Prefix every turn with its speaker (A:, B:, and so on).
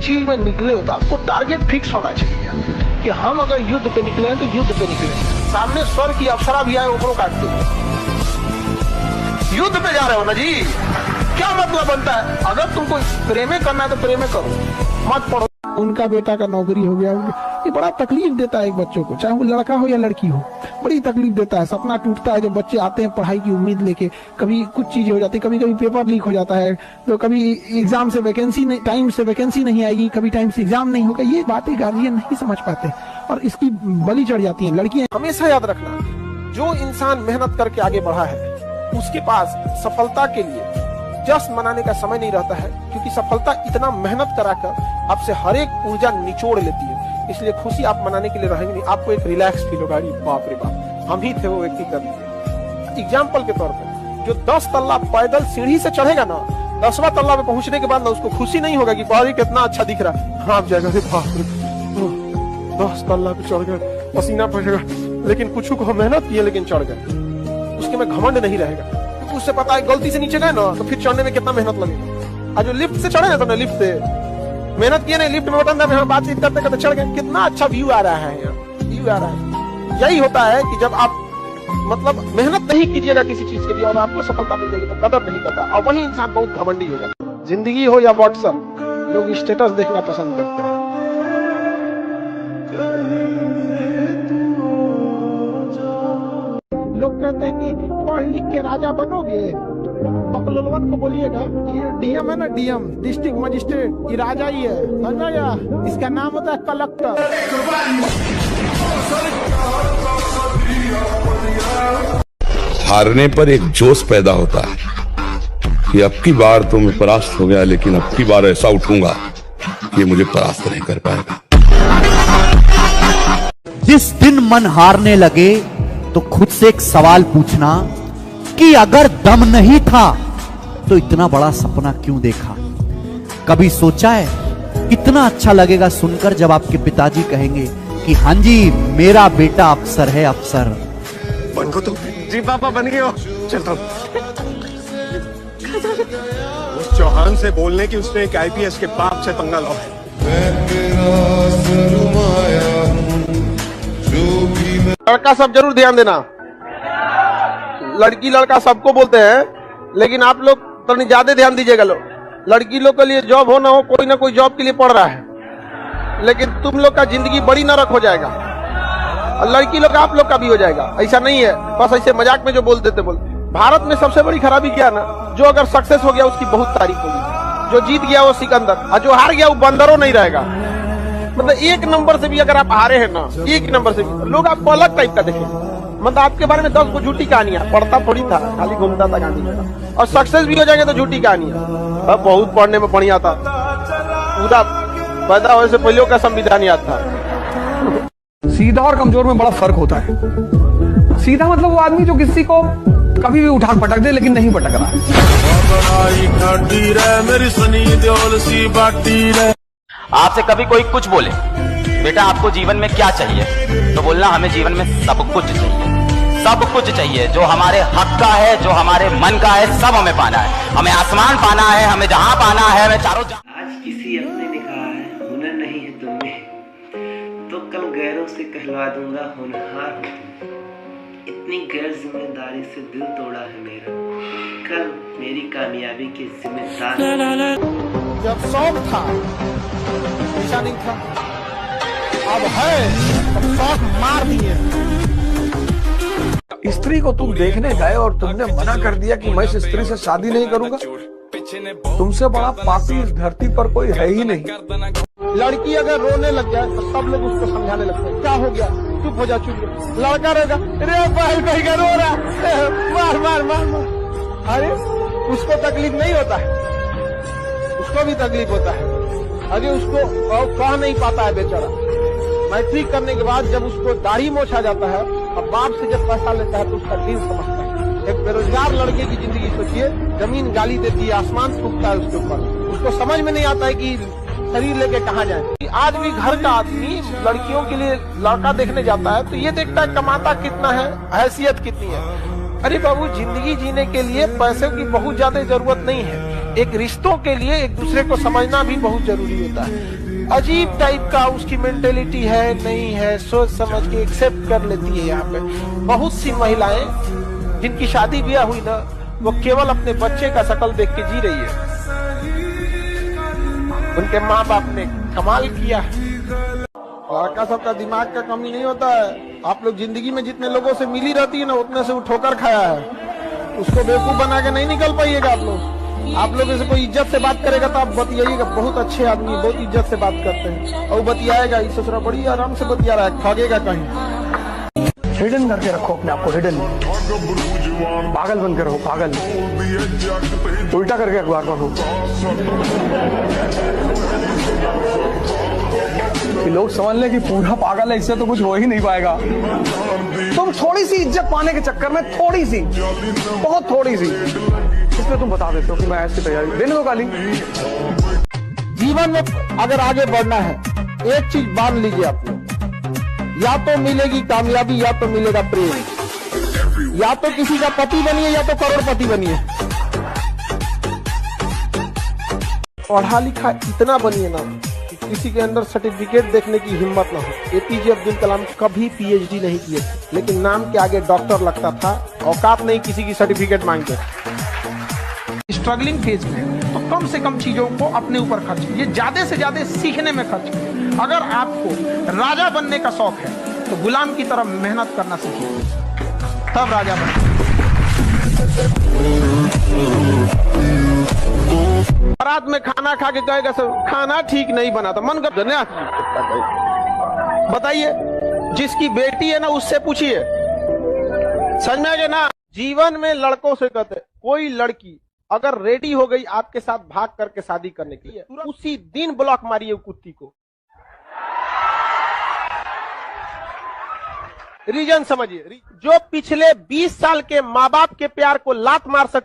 A: चीज में निकले हो तो आपको टारगेट फिक्स होना चाहिए कि हम अगर युद्ध पे निकले हैं तो युद्ध पे निकले। सामने स्वर्ग की अप्सरा भी आए ऊपरों काट दो, युद्ध पे जा रहे हो ना जी, क्या मतलब बनता है? अगर तुमको प्रेमे करना है तो प्रेमे करो, मत पढ़ो। उनका बेटा का नौकरी हो गया, ये बड़ा तकलीफ देता है एक बच्चों को, चाहे वो लड़का हो या लड़की हो, बड़ी तकलीफ देता है। सपना टूटता है जब बच्चे आते हैं पढ़ाई की उम्मीद लेके, कभी कुछ चीज हो जाती है, कभी कभी पेपर लीक हो जाता है, तो कभी एग्जाम से वैकेंसी नहीं, टाइम से वैकेंसी नहीं आएगी, कभी टाइम से एग्जाम नहीं होगा। ये बातें गार्जियन नहीं समझ पाते और इसकी बलि चढ़ जाती है लड़कियां। हमेशा याद रखना, जो इंसान मेहनत करके आगे बढ़ा है उसके पास सफलता के लिए जश्न मनाने का समय नहीं रहता है, क्योंकि सफलता इतना मेहनत कराकर आपसे हर एक ऊर्जा निचोड़ लेती है। इसलिए खुशी आप मनाने के लिए रहेंगे नहीं, आपको एक रिलैक्स फील होगा। बाप रे बाप, हम ही थे वो व्यक्ति कर लिए। एग्जाम्पल के तौर पर जो 10 तल्ला पैदल सीढ़ी से चढ़ेगा ना, 10वां तल्ला पे पहुंचने के बाद ना उसको खुशी नहीं होगा कि बाहर कितना अच्छा दिख रहा है, हाँ जाएगा 10 तल्ला पे चढ़ गए, पसीना पड़ेगा, लेकिन कुछ को मेहनत की है लेकिन चढ़ गए, उसके में घमंड नहीं रहेगा। उससे पता है गलती से नीचे गए ना तो फिर चढ़ने में कितना मेहनत लगेगा। आज जो लिफ्ट से चढ़े ना तो लिफ्ट से मेहनत किए नहीं, लिफ्ट में बटन दबाए बातचीत करते करते चढ़ गए, कितना अच्छा व्यू आ रहा है यहाँ, व्यू आ रहा है। यही होता है कि जब आप मतलब मेहनत नहीं कीजिएगा किसी चीज के लिए और आपको सफलता मिल जाएगी तो कदर नहीं करता, और वही इंसान बहुत घमंडी हो जाता है। जिंदगी हो या व्हाट्सएप, लोग स्टेटस देखना पसंद करते हैं। लोग कहते हैं कि पढ़ लिख के राजा बनोगे, पकलवन को बोलिएगा ये डीएम है ना, डीएम डिस्ट्रिक्ट मजिस्ट्रेट, ये राजा ही है, समझा या? इसका नाम होता है कलेक्टर।
B: हारने पर एक जोश पैदा होता है कि अब की बार तो मैं परास्त हो गया, लेकिन अब की बार ऐसा उठूंगा कि मुझे परास्त नहीं कर पाएगा।
C: जिस दिन मन हारने लगे तो खुद से एक सवाल पूछना कि अगर दम नहीं था तो इतना बड़ा सपना क्यों देखा? कभी सोचा है कितना अच्छा लगेगा सुनकर जब आपके पिताजी कहेंगे कि हाँ जी मेरा बेटा अफसर है, अफसर
D: बन गो तुम? जी पापा बन गए हो, चलता हूँ। उस चौहान से बोलने की उसने एक आईपीएस के बाप से पंगा लो है।
A: लड़का सब जरूर ध्यान देना, लड़की लड़का सबको बोलते हैं, लेकिन आप लोग तो ज्यादा ध्यान दीजिएगा। लोग लड़की लोग के लिए जॉब हो ना हो, कोई ना कोई जॉब के लिए पढ़ रहा है, लेकिन तुम लोग का जिंदगी बड़ी नरक हो जाएगा, और लड़की लोग आप लोग का भी हो जाएगा। ऐसा नहीं है, बस ऐसे मजाक में जो बोल देते बोल। भारत में सबसे बड़ी खराबी क्या ना, जो अगर सक्सेस हो गया उसकी बहुत तारीफ होगी, जो जीत गया वो सिकंदर, और जो हार गया वो बंदरों नहीं रहेगा। मतलब एक नंबर से भी अगर आप हारे हैं ना, एक नंबर से भी लोग आपको अलग टाइप का देखेंगे। मतलब आपके बारे में 10 को झूठी कहानियां, पढ़ता थोड़ी था, खाली घूमता था गांधी मेला, और सक्सेस भी हो जाएंगे तो झूठी कहानियां। अब बहुत पढ़ने में बढ़िया था, पूरा पैदा होने से पहले का संविधान याद था।
E: सीधा और कमजोर में बड़ा फर्क होता है। सीधा मतलब वो आदमी जो किसी को कभी भी उठा पटक दे लेकिन नहीं पटक रहा है।
F: आपसे कभी कोई कुछ बोले बेटा आपको जीवन में क्या चाहिए, तो बोलना हमें जीवन में सब कुछ चाहिए, सब कुछ चाहिए जो हमारे हक का है, जो हमारे मन का है, सब हमें पाना है। हमें आसमान पाना है, हमें जहां पाना है, हमें चारों।
G: आज किसी अपने ने कहा है हुनर नहीं है तुम में, तो कल गैरों से कहलवा दूंगा होनहार हो तुम। इतनी गैर जिम्मेदारी से दिल तोड़ा है मेरा, कल मेरी कामयाबी के जिम्मेदार।
A: जब शौक था ऐसा नहीं था, अब है अब शौक मार दिए।
E: स्त्री को तुम देखने गए और तुमने मना कर दिया कि मैं इस स्त्री से शादी नहीं करूंगा। तुमसे बड़ा पापी इस धरती पर कोई है ही नहीं।
A: लड़की अगर रोने लग जाए तो सब लोग उसको समझाने लगते हैं, क्या हो गया, चुप हो जा, चुप। लड़का रहेगा, अरे भाई भाई का रो रहा, मार मार मार मार। अरे उसको तकलीफ नहीं होता है, उसको भी तकलीफ होता है। अरे उसको कह नहीं पाता है बेचारा। मैट्रिक करने के बाद जब उसको दाढ़ी मोछा जाता है और बाप से जब पैसा लेता है तो उसका दिल समझता है। एक बेरोजगार लड़के की जिंदगी सोचिए, जमीन गाली देती है, आसमान फूकता है उसके ऊपर, उसको समझ में नहीं आता है कि शरीर लेके कहाँ जाए। आज भी घर का आदमी लड़कियों के लिए लड़का देखने जाता है तो ये देखता है कमाता कितना है, हैसियत कितनी है। अरे बाबू, जिंदगी जीने के लिए पैसे की बहुत ज्यादा जरूरत नहीं है, एक रिश्तों के लिए एक दूसरे को समझना भी बहुत जरूरी होता है। अजीब टाइप का उसकी मेंटेलिटी है, नहीं है, सोच समझ के एक्सेप्ट कर लेती है। यहाँ पे बहुत सी महिलाएं जिनकी शादी ब्याह हुई ना, वो केवल अपने बच्चे का शक्ल देख के जी रही है। उनके माँ बाप ने कमाल किया है। लड़का सबका दिमाग का कमी नहीं होता है। आप लोग जिंदगी में जितने लोगों से मिली रहती है ना, उतने से वो ठोकर खाया है। उसको बेवकूफ बना के नहीं निकल पाइएगा आप लोग। आप लोग से कोई इज्जत से बात करेगा तो आप बतियाइएगा, बहुत अच्छे आदमी बहुत इज्जत से बात करते हैं, और बतियाएगा, इस ससुरा बड़ी आराम से बतिया रहा है, ठगेगा कहीं।
E: हिडन करके रखो अपने आप को, हिडन, पागल बन के रहो, पागल, उल्टा करके अखबार पढ़ो। लोग समझ लें कि पूरा पागल है, इससे तो कुछ हो ही नहीं पाएगा। तुम थोड़ी सी इज्जत पाने के चक्कर में, थोड़ी सी, बहुत थोड़ी सी, इसमें तुम बता देते हो कि मैं ऐसी तैयारी, देने दो गाली।
A: जीवन में अगर आगे बढ़ना है, एक चीज मान लीजिए आप लोग, या तो मिलेगी कामयाबी या तो मिलेगा प्रेम। या तो किसी का पति बनिए या तो करोड़पति बनिए। पढ़ा लिखा इतना बनिए ना कि किसी के अंदर सर्टिफिकेट देखने की हिम्मत ना हो। एपीजे अब्दुल कलाम कभी पीएचडी नहीं किए, लेकिन नाम के आगे डॉक्टर लगता था, औकात नहीं किसी की सर्टिफिकेट मांगते। स्ट्रगलिंग फेज में तो कम से कम चीजों को अपने ऊपर खर्च कीजिए, ज्यादा से ज्यादा सीखने में खर्च कीजिए। अगर आपको राजा बनने का शौक है तो गुलाम की तरह मेहनत करना सीखिए, तब राजा बने। बारात में खाना खा के कहेगा सब खाना ठीक नहीं बना था, मन कर ना बताइए। जिसकी बेटी है ना उससे पूछिए, समझ में आ गया ना। जीवन में लड़कों से कहते कोई लड़की अगर रेडी हो गई आपके साथ भाग करके शादी करने के लिए, उसी दिन ब्लॉक मारिए कुत्ती को। रीजन समझिए, जो पिछले 20 साल के माँ बाप के प्यार को लात मार सकते